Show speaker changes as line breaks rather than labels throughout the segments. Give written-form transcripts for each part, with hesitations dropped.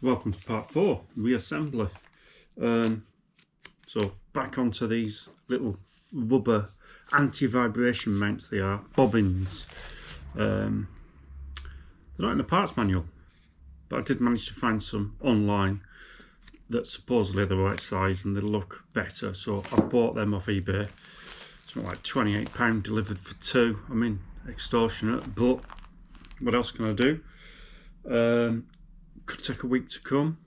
Welcome to part 4, reassembly. So back onto these little rubber anti-vibration mounts. They are bobbins. They're not in the parts manual, but I did manage to find some online that supposedly are the right size and they look better, so I bought them off eBay. Something like £28 delivered for 2. I mean, extortionate, but what else can I do? Could take a week to come,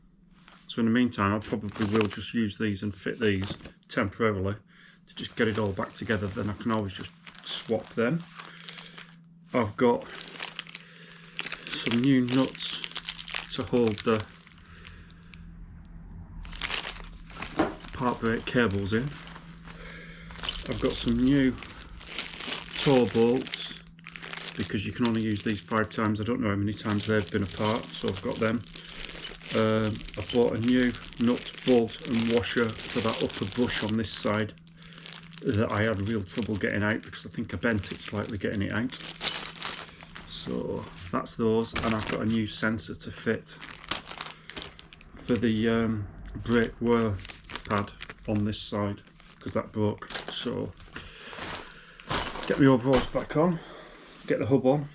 so in the meantime I probably will just use these and fit these temporarily to just get it all back together. Then I can always just swap them. I've got some new nuts to hold the part brake cables in. I've got some new toe bolts because you can only use these 5 times. I don't know how many times they've been apart, so I've got them. I've bought a new nut, bolt and washer for that upper bush on this side that I had real trouble getting out because I think I bent it slightly getting it out. So that's those, and I've got a new sensor to fit for the brake whir pad on this side because that broke. So get my overalls back on, get the hub on,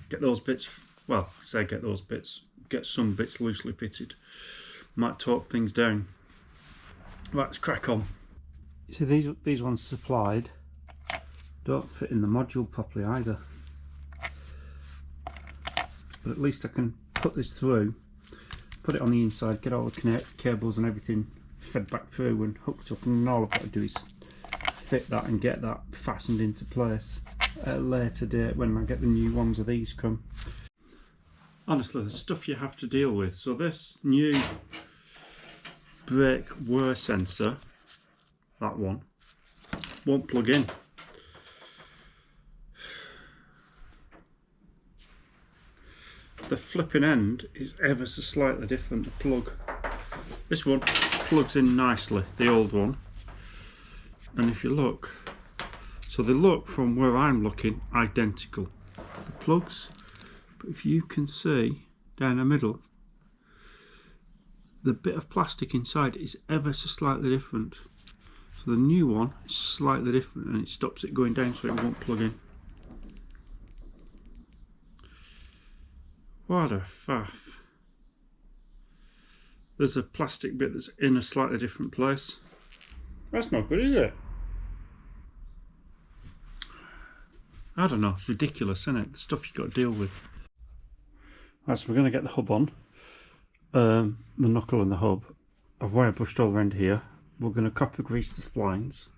get those bits, well, say get those bits, get some bits loosely fitted. Might torque things down. Right, let's crack on. You see these ones supplied don't fit in the module properly either. But at least I can put this through, put it on the inside, get all the cables and everything fed back through and hooked up, and all I've got to do is fit that and get that fastened into place at a later date when I get the new ones of these come. Honestly, the stuff you have to deal with. So this new brake whir sensor, that one, won't plug in. The flipping end is ever so slightly different, the plug. This one plugs in nicely, the old one. And if you look, so they look from where I'm looking identical, the plugs. But if you can see down the middle, the bit of plastic inside is ever so slightly different. So the new one is slightly different and it stops it going down so it won't plug in. What a faff. There's a plastic bit that's in a slightly different place. That's not good, is it? I don't know, it's ridiculous, isn't it? The stuff you've got to deal with. Right, so we're going to get the hub on, the knuckle and the hub. I've wire brushed all around here. We're going to copper grease the splines.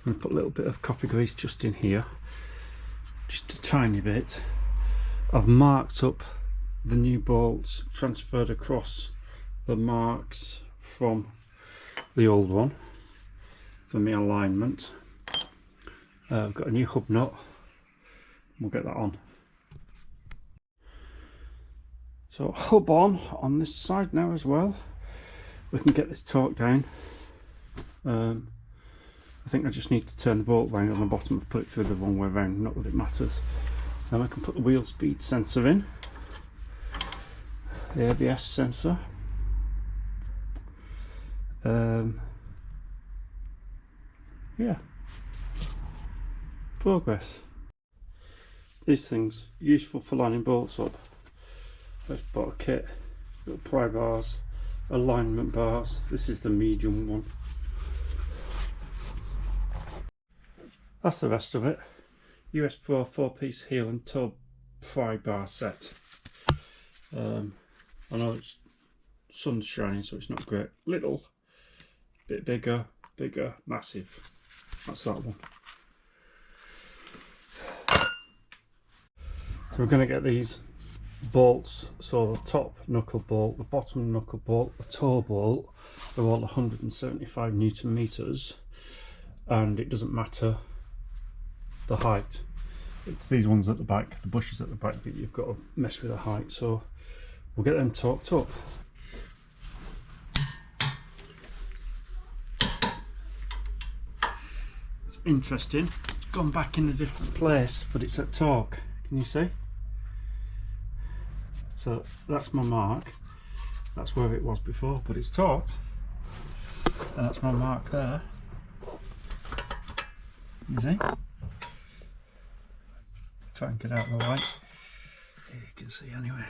I'm going to put a little bit of copper grease just in here, just a tiny bit. I've marked up the new bolts, transferred across the marks from the old one for my alignment. I've got a new hub nut. We'll get that on. So hub on this side now as well. We can get this torque down. I think I just need to turn the bolt round on the bottom and put it through the wrong way round, not that it matters. Then I can put the wheel speed sensor in, the ABS sensor. Yeah, progress. These things useful for lining bolts up. Just bought a kit, little pry bars, alignment bars. This is the medium one. That's the rest of it. US Pro 4-piece heel and toe pry bar set. I know it's sun's shining, so it's not great. Little, bit bigger, massive. That's that one. So we're going to get these bolts, so the top knuckle bolt, the bottom knuckle bolt, the toe bolt, they're all 175 Newton meters, and it doesn't matter the height. It's these ones at the back, the bushes at the back, that you've got to mess with the height. So we'll get them torqued up. It's interesting, it's gone back in a different place, but it's at torque. Can you see? So that's my mark. That's where it was before, but it's taut. And that's my mark there. You see? Try and get out of the light. Here you can see anyway.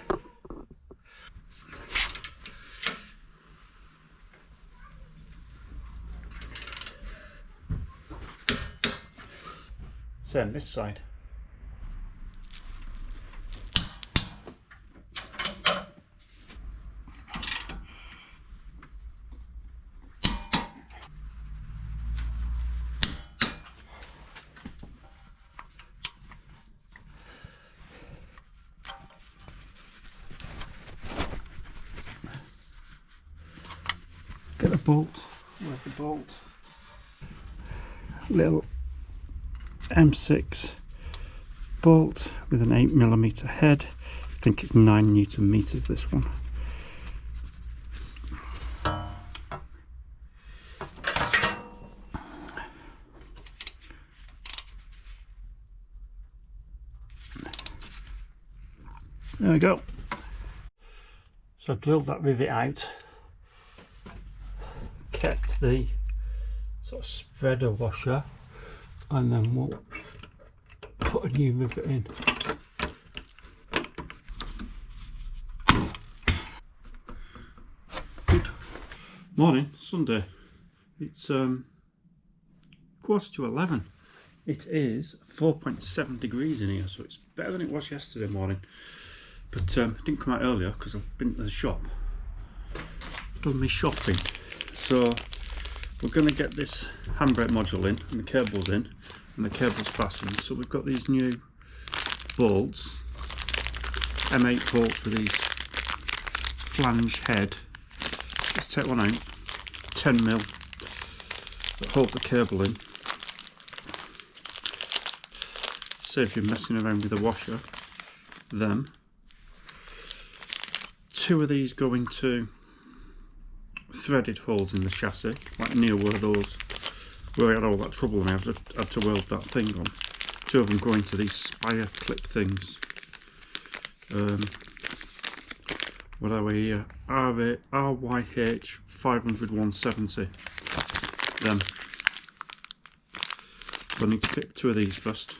Same this side. Get the bolt. Where's the bolt? Little M6 bolt with an 8mm head. I think it's 9 Newton meters, this one. There we go. So I've drilled that rivet out, kept the sort of spreader washer, and then we'll put a new rivet in. Good morning, Sunday. It's 11:15. It is 4.7 degrees in here, so it's better than it was yesterday morning. But I didn't come out earlier because I've been to the shop, done my shopping. So we're going to get this handbrake module in and the cables in and the cables fastened. So we've got these new bolts, M8 bolts with these flange head. Let's take one out, 10mm, that hold the cable in. Save you messing around with the washer. Them. 2 of these go into threaded holes in the chassis, like near where we had all that trouble and I had to weld that thing on. 2 of them go into these spire clip things. What are we here? RYH 500 170. Them. So I need to fit 2 of these first.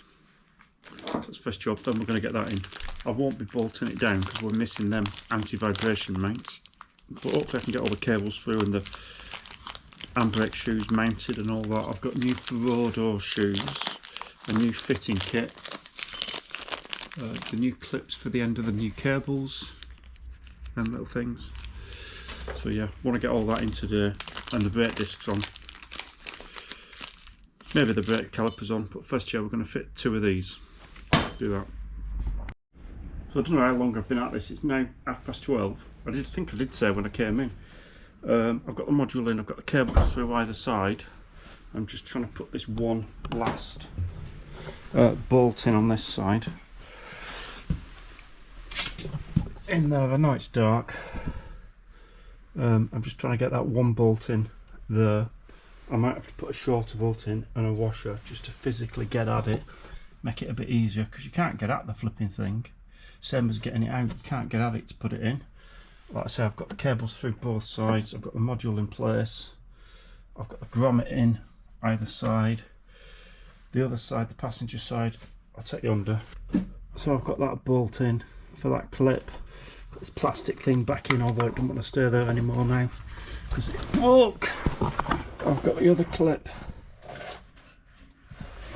That's the first job, then we're going to get that in. I won't be bolting it down because we're missing them anti-vibration mounts. But hopefully I can get all the cables through and the handbrake shoes mounted and all that. I've got new Frodo shoes, a new fitting kit, the new clips for the end of the new cables, them little things. So yeah, want to get all that in today, and the brake discs on. Maybe the brake calipers on, but first we're going to fit 2 of these. Do that. So I don't know how long I've been at this. It's now 12:30. I think I did say when I came in. I've got the module in, I've got the cables through either side. I'm just trying to put this one last bolt in on this side. In there, I know it's dark. I'm just trying to get that one bolt in there. I might have to put a shorter bolt in and a washer just to physically get at it, make it a bit easier, because you can't get at the flipping thing. Same as getting it out, you can't get at it to put it in. Like I say, I've got the cables through both sides, I've got the module in place, I've got the grommet in either side. The other side, the passenger side, I'll take you under. So I've got that bolt in for that clip. Got this plastic thing back in, although it doesn't want to stay there anymore now because it broke. I've got the other clip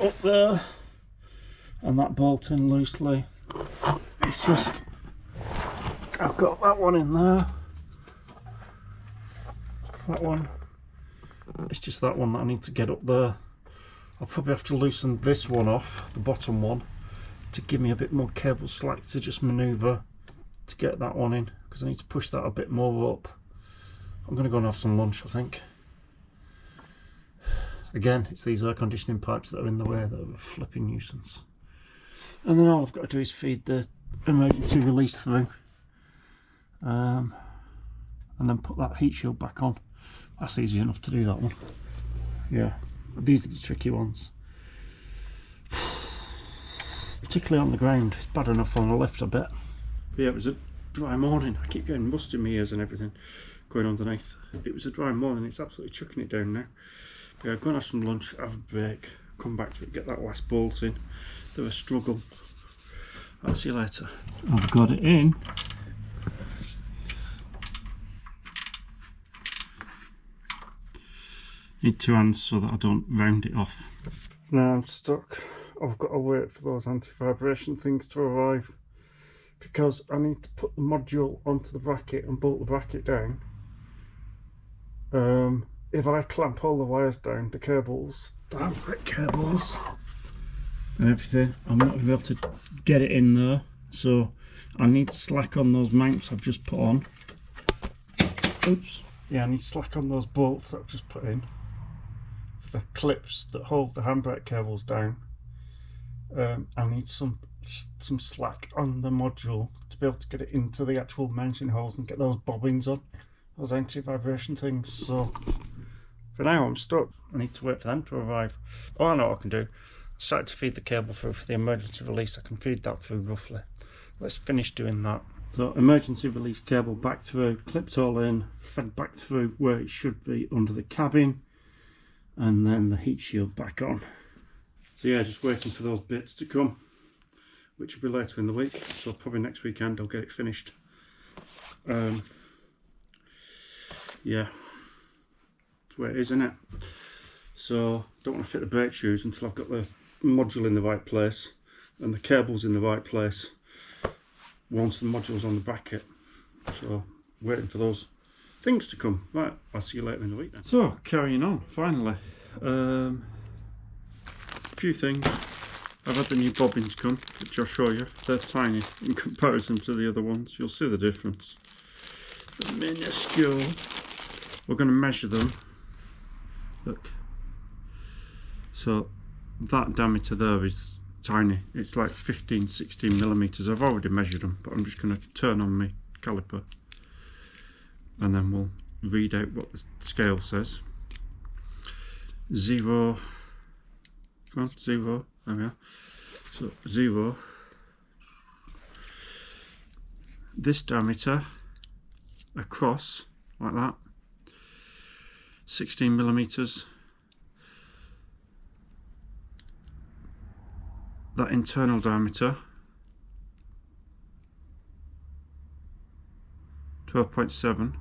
up there and that bolt in loosely. It's just, I've got that one in there, that one, it's just that one that I need to get up there. I'll probably have to loosen this one off, the bottom one, to give me a bit more cable slack to just manoeuvre to get that one in, because I need to push that a bit more up. I'm going to go and have some lunch, I think. Again, it's these air conditioning pipes that are in the way that are a flipping nuisance. And then all I've got to do is feed the emergency release through, and then put that heat shield back on. That's easy enough to do, that one. Yeah, these are the tricky ones, particularly on the ground. It's bad enough on the lift, I bet. But yeah, it was a dry morning. I keep getting must in my ears and everything going underneath. It was a dry morning, it's absolutely chucking it down now. But yeah, go and have some lunch, have a break, come back to it, get that last bolt in. Bit of a struggle. I'll see you later. I've got it in. Need two hands so that I don't round it off. Now I'm stuck. I've got to wait for those anti-vibration things to arrive because I need to put the module onto the bracket and bolt the bracket down. If I clamp all the wires down, the cables, the handbrake cables and everything, I'm not going to be able to get it in there. So I need slack on those mounts I've just put on. Oops. Yeah, I need slack on those bolts that I've just put in. The clips that hold the handbrake cables down. I need some slack on the module to be able to get it into the actual mounting holes and get those bobbins on, those anti-vibration things. So for now I'm stuck. I need to wait for them to arrive. Oh, I know what I can do. I started to feed the cable through for the emergency release. I can feed that through roughly. Let's finish doing that. So emergency release cable back through, clipped all in, fed back through where it should be under the cabin, and then the heat shield back on. So yeah, just waiting for those bits to come, which will be later in the week, so probably next weekend I'll get it finished. Yeah, that's where it is, isn't it? So don't want to fit the brake shoes until I've got the module in the right place and the cables in the right place once the module's on the bracket. So waiting for those things to come. Right, I'll see you later in the week then. So carrying on, finally. A few things. I've had the new bobbins come, which I'll show you. They're tiny in comparison to the other ones. You'll see the difference. They're minuscule. We're going to measure them. Look. So that diameter there is tiny. It's like 15-16 millimeters. I've already measured them, but I'm just going to turn on my caliper and then we'll read out what the scale says. 0, come on, 0, there we are. So 0, this diameter across like that, 16 millimeters. That internal diameter 12.7,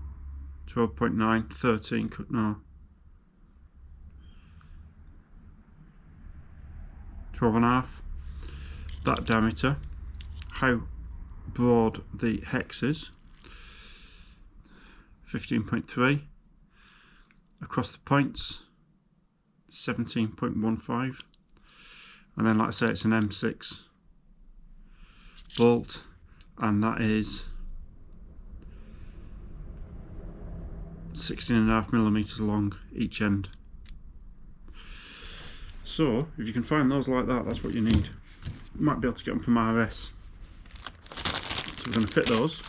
12.9, 13, no, 12.5. That diameter, how broad the hex is, 15.3. Across the points, 17.15. And then, like I say, it's an M6 bolt, and that is 16.5 millimeters long each end. So if you can find those like that, that's what you need. You might be able to get them from RS. So we're going to fit those.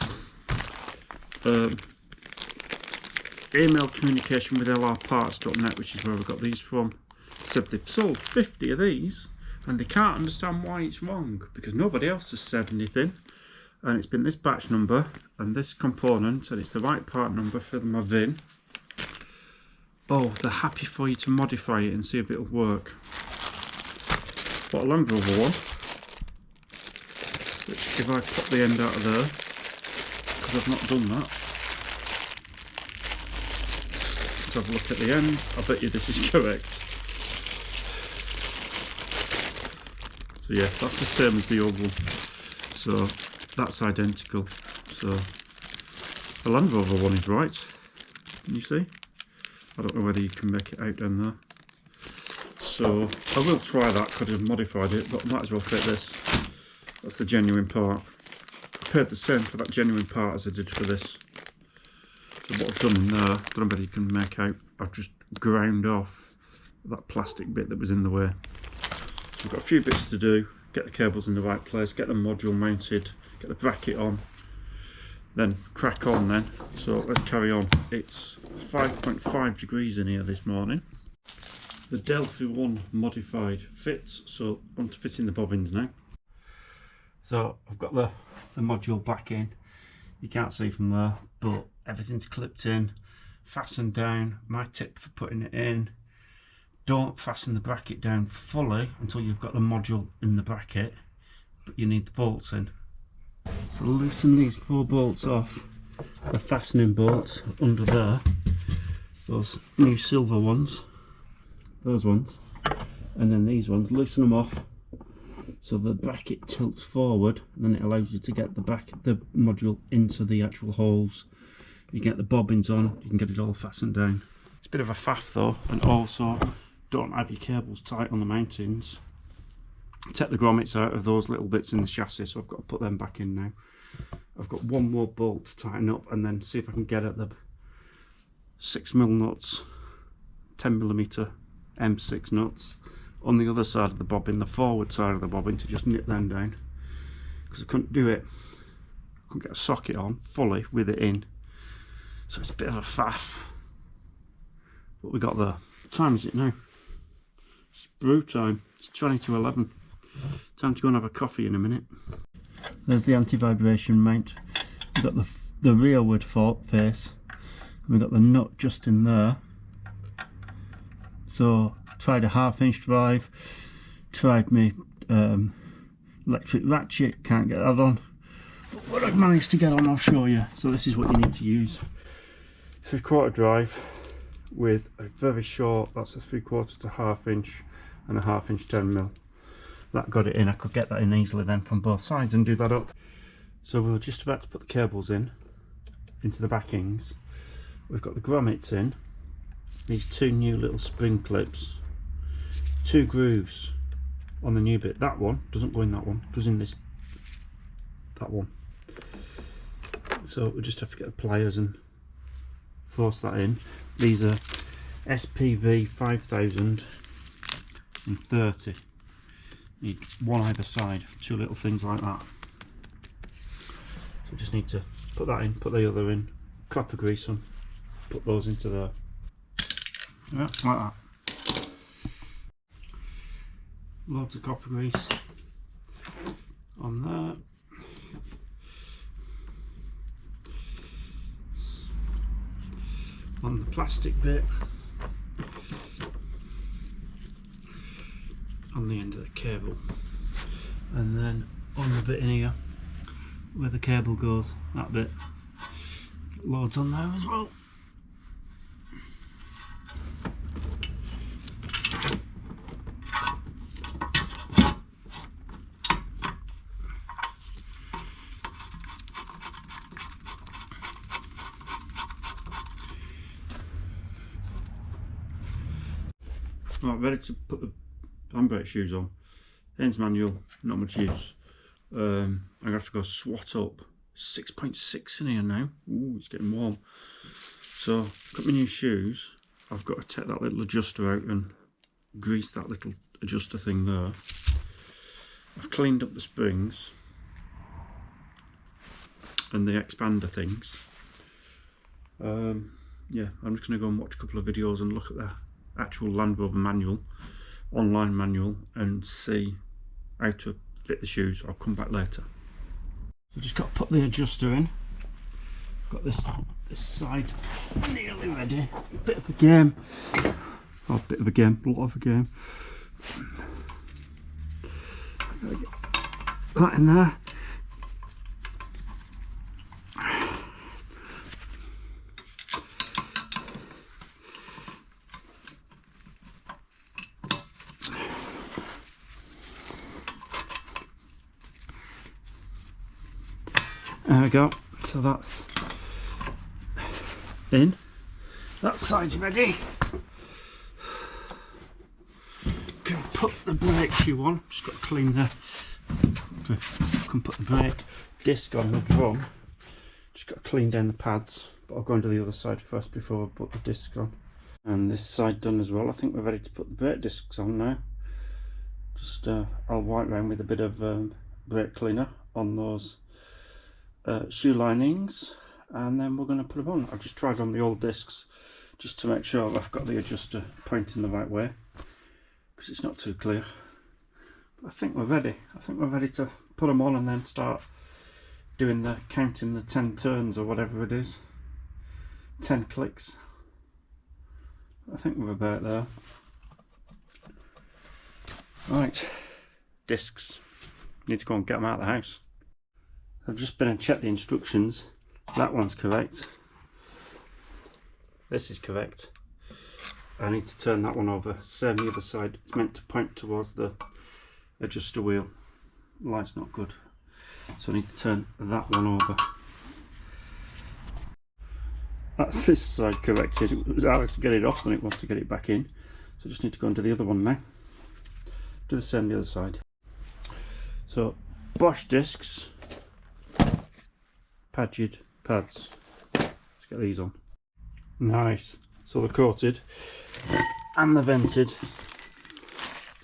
Email communication with lrparts.net, which is where we got these from, said they've sold 50 of these and they can't understand why it's wrong because nobody else has said anything, and it's been this batch number and this component and it's the right part number for my VIN. Oh, they're happy for you to modify it and see if it'll work. Got a Land Rover one, which if I pop the end out of there, because I've not done that, let's have a look at the end. I bet you this is correct. So yeah, that's the same as the old one. So that's identical. So the Land Rover one is right. Can you see? I don't know whether you can make it out down there. So I will try that, could have modified it, but I might as well fit this. That's the genuine part. I paid the same for that genuine part as I did for this. So what I've done in there, I don't know whether you can make out, I've just ground off that plastic bit that was in the way. So we've got a few bits to do, get the cables in the right place, get the module mounted, get the bracket on, then crack on then. So let's carry on. It's 5.5 degrees in here this morning. The Delphi 1 modified fits, so I'm fitting the bobbins now. So I've got the module back in. You can't see from there, but everything's clipped in, fastened down. My tip for putting it in: don't fasten the bracket down fully until you've got the module in the bracket, but you need the bolts in. So loosen these 4 bolts off, the fastening bolts under there, those new silver ones, those ones, and then these ones, loosen them off so the bracket tilts forward, and then it allows you to get the module into the actual holes. You get the bobbins on, you can get it all fastened down. It's a bit of a faff though, and also don't have your cables tight on the mountings. Take the grommets out of those little bits in the chassis, so I've got to put them back in now. I've got one more bolt to tighten up, and then see if I can get at the 6mm nuts, 10mm M6 nuts on the other side of the bobbin, the forward side of the bobbin, to just nip them down, because I couldn't do it. I couldn't get a socket on fully with it in, so it's a bit of a faff, but we got there. What time is it now? It's brew time. It's 20 to 11. Time to go and have a coffee in a minute. There's the anti-vibration mount. We've got the rearward face, and we've got the nut just in there. So tried a 1/2 inch drive, tried my electric ratchet, can't get that on. But what I've managed to get on, I'll show you. So this is what you need to use: 3/4 drive with a very short, that's a 3/4 to 1/2 inch, and a 1/2 inch 10mm. That got it in. I could get that in easily then from both sides and do that up. So we were just about to put the cables into the backings. We've got the grommets in, these 2 new little spring clips, 2 grooves on the new bit. That one doesn't go in that one, goes in that one. So we just have to get the pliers and force that in. These are SPV 5030. Need one either side, 2 little things like that. So we just need to put that in, put the other in, copper grease them, put those into there. Yeah, like that. Loads of copper grease on there. On the plastic bit, on the end of the cable, and then on the bit in here where the cable goes, that bit, loads on there as well. Right, ready to put the handbrake shoes on. Ends manual, not much use. I'm going to have to go swat up. 6.6 in here now. Ooh, it's getting warm. So, got my new shoes. I've got to take that little adjuster out and grease that little adjuster thing there. I've cleaned up the springs and the expander things. Yeah, I'm just going to go and watch a couple of videos and look at the actual Land Rover manual, online manual, and see how to fit the shoes. I'll come back later. So just got to put the adjuster in. Got this side nearly ready. Bit of a game. Oh, bit of a game, a lot of a game. That in there. There we go, so that's in. That side's ready. Can put the brake shoe on, just got to clean the, can put the brake disc on the drum. Just got to clean down the pads, but I'll go into the other side first before I put the disc on. And this side done as well. I think we're ready to put the brake discs on now. Just I'll wipe around with a bit of brake cleaner on those shoe linings, and then we're going to put them on. I've just tried on the old discs just to make sure I've got the adjuster pointing the right way, because it's not too clear. But I think we're ready. I think we're ready to put them on and then start doing the counting the 10 turns or whatever it is, 10 clicks. I think we're about there. Right, discs. Need to go and get them out of the house. I've just been and checked the instructions. That one's correct. This is correct. I need to turn that one over. Same the other side. It's meant to point towards the adjuster wheel. The light's not good, so I need to turn that one over. That's this side corrected. It was harder to get it off than it was to get it back in. So I just need to go into the other one now. Do the same the other side. So Bosch discs, Padged pads. Let's get these on. Nice. So they're coated and they're vented.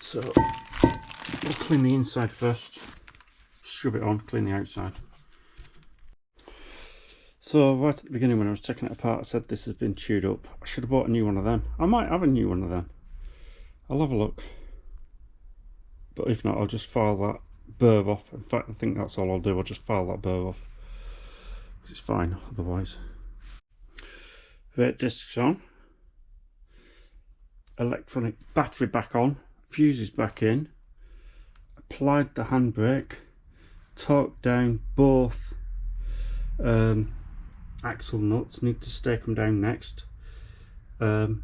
So we'll clean the inside first. Shove it on, clean the outside. So right at the beginning when I was taking it apart, I said this has been chewed up. I should have bought a new one of them. I might have a new one of them. I'll have a look. But if not, I'll just file that burr off. In fact, I think that's all I'll do. I'll just file that burr off. Because it's fine otherwise. Brake discs on. Electronic battery back on. Fuses back in. Applied the handbrake. Torqued down both axle nuts. Need to stake them down next. Thing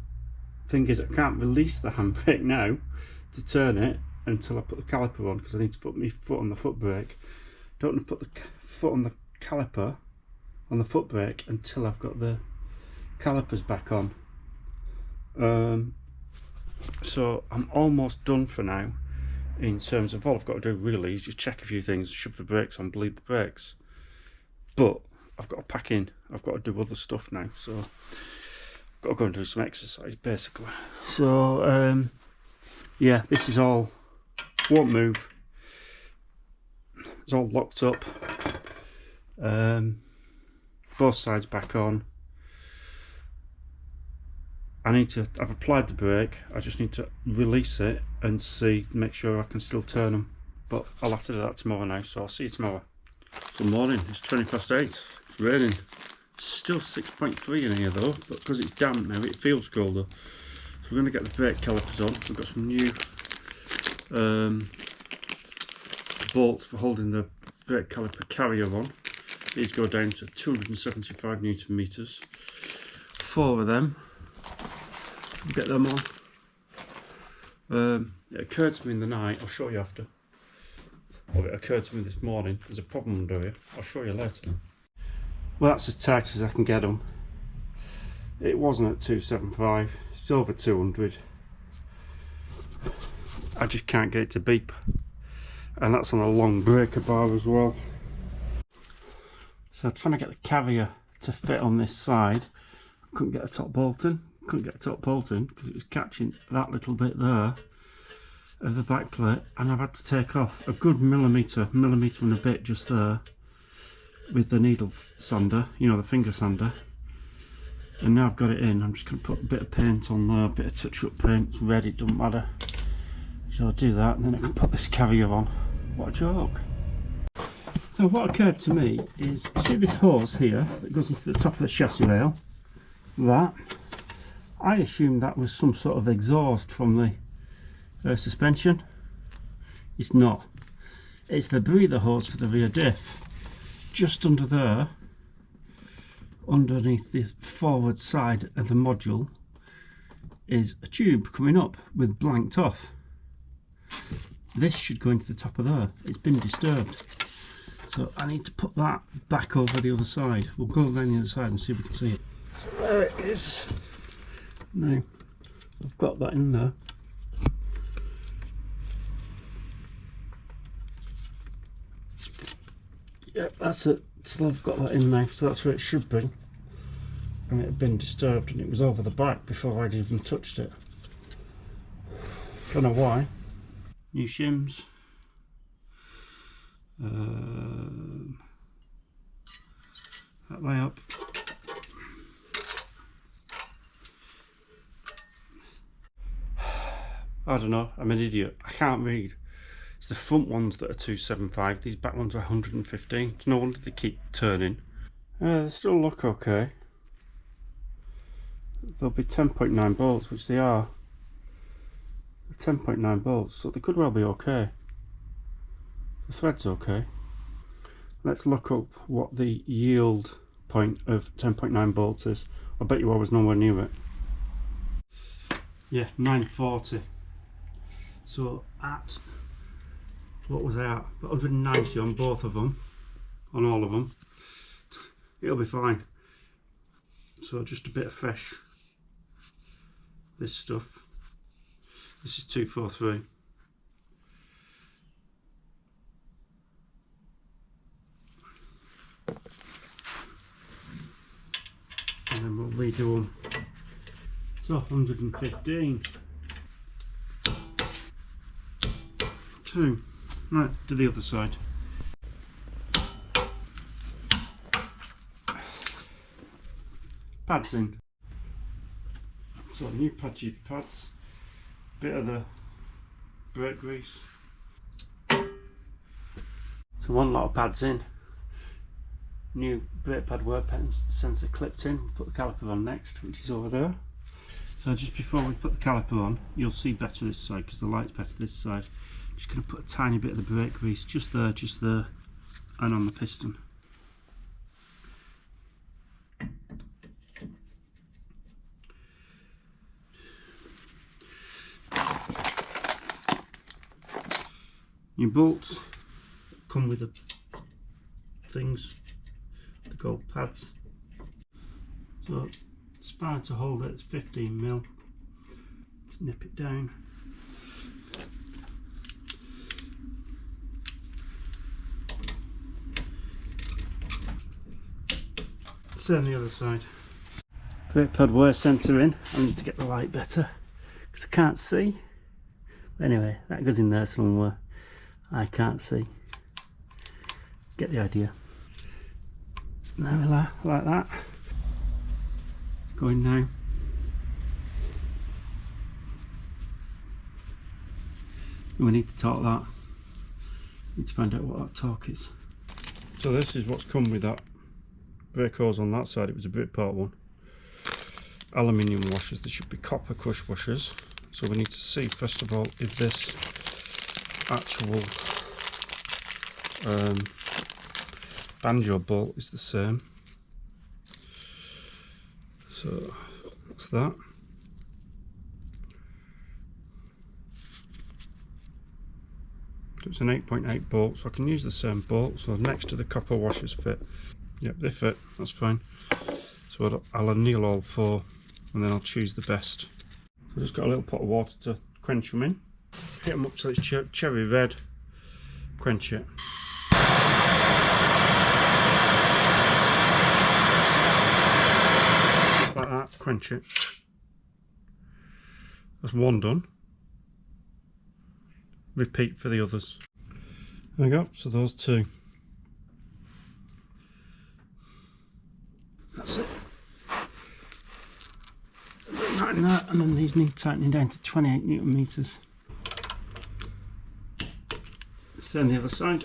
is, I can't release the handbrake now to turn it until I put the caliper on, because I need to put my foot on the foot brake. Don't want to put the foot on the caliper on the foot brake until I've got the calipers back on. So I'm almost done for now in terms of all I've got to do really is just check a few things, shove the brakes on, bleed the brakes. But I've got to pack in, I've got to do other stuff now, so I've got to go and do some exercise basically. So yeah, this is all, won't move, it's all locked up, both sides back on. I've applied the brake, I just need to release it and see, make sure I can still turn them. But I'll have to do that tomorrow now, so I'll see you tomorrow. Good morning, it's 8:20, it's raining. Still 6.3 in here though, but because it's damp now it feels colder. So we're going to get the brake calipers on. We've got some new bolts for holding the brake caliper carrier on. These go down to 275 Newton meters. 4 of them. Get them on. It occurred to me in the night, I'll show you after. Well, it occurred to me this morning, there's a problem under here, I'll show you later. Well, that's as tight as I can get them. It wasn't at 275, it's over 200. I just can't get it to beep. And that's on a long breaker bar as well. So I'm trying to get the carrier to fit on this side. I couldn't get a top bolt in. Couldn't get a top bolt in because it was catching that little bit there of the back plate, and I've had to take off a good millimetre and a bit just there with the needle sander, you know, the finger sander. And now I've got it in, I'm just going to put a bit of paint on there, a bit of touch-up paint. It's red, it doesn't matter. So I'll do that and then I can put this carrier on. What a joke. So what occurred to me is, you see this hose here that goes into the top of the chassis rail? That. I assumed that was some sort of exhaust from the suspension. It's not. It's the breather hose for the rear diff. Just under there, underneath the forward side of the module, is a tube coming up with blanked off. This should go into the top of there. It's been disturbed. So I need to put that back over the other side. We'll go around the other side and see if we can see it. So there it is. Now, I've got that in there. Yep, that's it. So I've got that in now, so that's where it should be. And it had been disturbed and it was over the back before I'd even touched it. Don't know why. New shims. That way up. I don't know, I'm an idiot. I can't read. It's the front ones that are 275. These back ones are 115. It's no wonder they keep turning. They still look okay. They'll be 10.9 bolts, which they are. 10.9 bolts, so they could well be okay. The thread's okay. Let's look up what the yield point of 10.9 bolts is. I bet you I was nowhere near it. Yeah, 940. So at, what was I at? 190 on both of them, on all of them. It'll be fine. So just a bit of fresh, this stuff. This is 243. And then we'll redo them. So 115. 2. Right, to the other side. Pads in. So new patchy pads. Bit of the brake grease. So one lot of pads in. New brake pad wear sensor clipped in. Put the caliper on next, which is over there. So just before we put the caliper on, you'll see better this side because the light's better this side. Just going to put a tiny bit of the brake grease just there, and on the piston. New bolts come with the things, the gold pads. So spine to hold it, it's 15mm. Let's nip it down. Same the other side. Brake pad wear sensor in. I need to get the light better because I can't see. Anyway, that goes in there somewhere. I can't see. Get the idea. There we are, like that. Going now. And we need to torque that. Need to find out what that torque is. So this is what's come with that brake hose on that side. It was a Britport one. Aluminium washers. There should be copper crush washers. So we need to see first of all if this actual banjo bolt is the same. So that's that. It's an 8.8 bolt, so I can use the same bolt. So next to the copper washers fit. Yep, they fit. That's fine. So I'll anneal all 4, and then I'll choose the best. So I just got a little pot of water to quench them in. Hit them up till it's cherry red. Quench it. Like that. Quench it. That's one done. Repeat for the others. There we go. So those 2. That's it. Tighten that, and then these need tightening down to 28 Newton meters. Same the other side.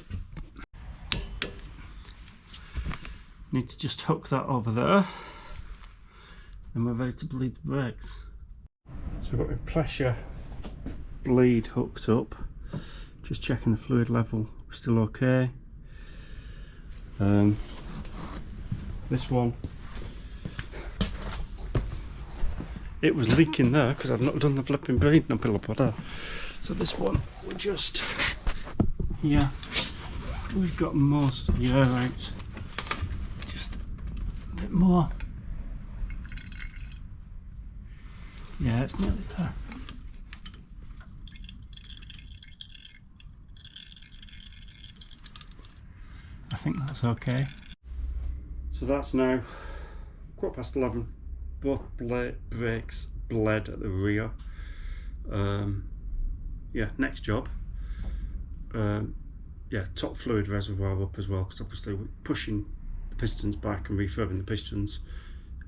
Need to just hook that over there, and we're ready to bleed the brakes. So we've got the pressure bleed hooked up. Just checking the fluid level, still okay. This one, it was leaking there because I've not done the flipping bleeding up up there. So this one, we're just here. We've got most of the air out. Just a bit more. Yeah, it's nearly there. I think that's okay. So that's now 11:15. Both brakes bled at the rear. Yeah, next job. Yeah, top fluid reservoir up as well, because obviously we're pushing the pistons back and refurbing the pistons.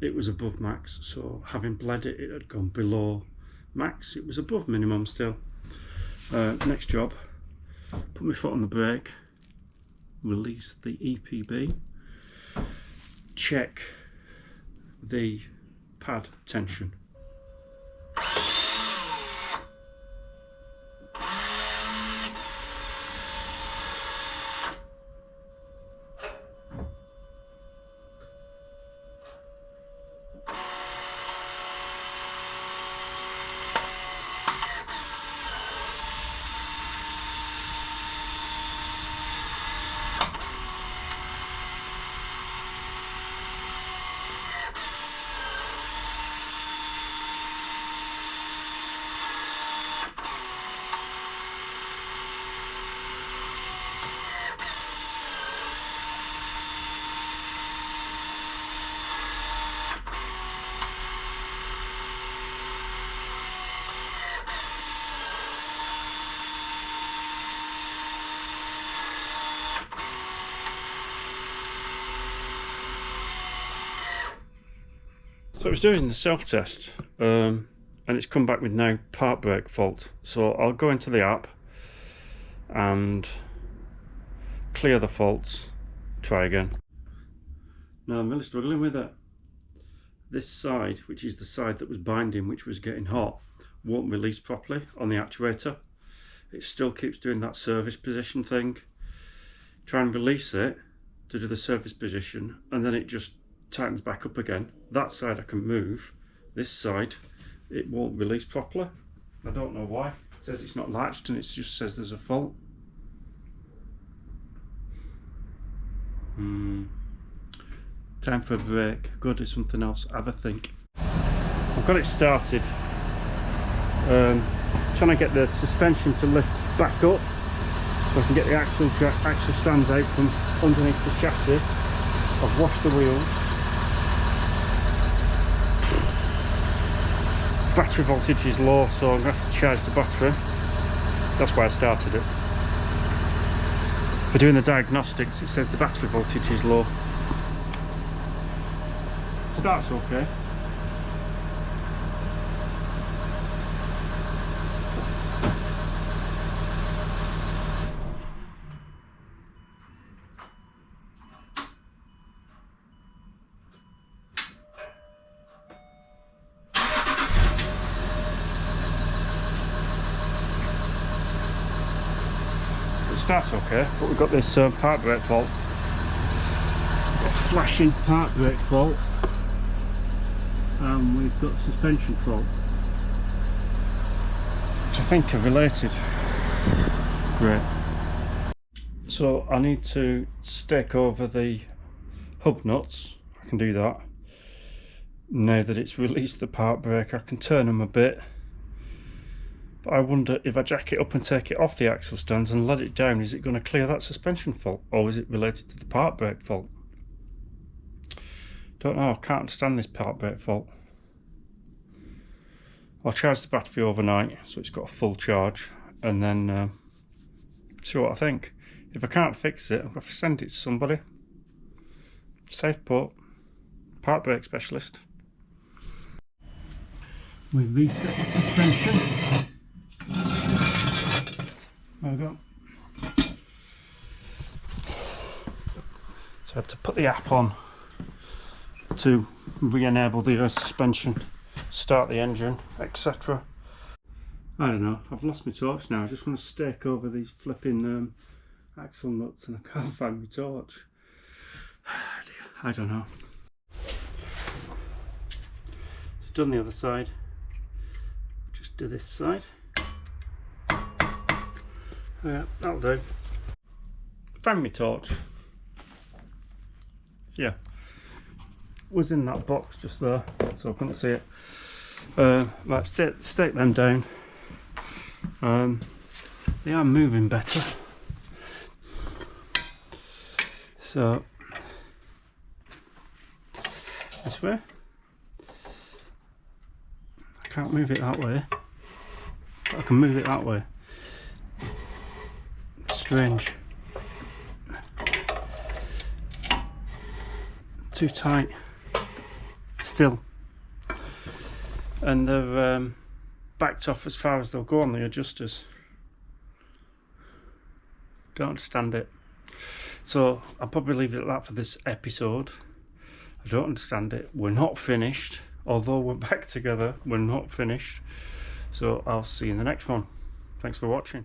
It was above max, so having bled it, it had gone below max. It was above minimum still. Next job, Put my foot on the brake, release the EPB, check the pad tension. So I was doing the self-test and it's come back with no part brake fault. So I'll go into the app and clear the faults, try again. Now I'm really struggling with it. This side, which is the side that was binding, which was getting hot, won't release properly on the actuator. It still keeps doing that service position thing. Try and release it to do the service position and then it just tightens back up again. That side I can move. This side it won't release properly. I don't know why. It says it's not latched and it just says there's a fault. Time for a break. Go do something else. Have a think. I've got it started. Trying to get the suspension to lift back up so I can get the axle strands out from underneath the chassis. I've washed the wheels. Battery voltage is low, so I'm going to have to charge the battery. That's why I started it. For doing the diagnostics, it says the battery voltage is low. Starts okay. It starts okay, but we've got this part brake fault. We've got a flashing part brake fault, and we've got suspension fault, which I think are related. Great. So I need to stake over the hub nuts. I can do that. Now that it's released the part brake, I can turn them a bit. But I wonder if I jack it up and take it off the axle stands and let it down, is it going to clear that suspension fault, or is it related to the part brake fault? Don't know, I can't understand this part brake fault. I'll charge the battery overnight so it's got a full charge and then see what I think. If I can't fix it, I'll have to send it to somebody. Southport, part brake specialist. We've reset the suspension. There we go. So I had to put the app on to re-enable the suspension, start the engine, etc. I don't know, I've lost my torch now. I just want to stake over these flipping axle nuts and I can't find my torch. I don't know. So done the other side. Just do this side. Yeah, that'll do. Found my torch. Yeah, was in that box just there, so I couldn't see it. Right, stake them down. They are moving better. So this way. I can't move it that way, but I can move it that way. Strange. Too tight still, and they've backed off as far as they'll go on the adjusters. Don't understand it. So I'll probably leave it at that for this episode. I don't understand it. We're not finished. Although we're back together, we're not finished. So I'll see you in the next one. Thanks for watching.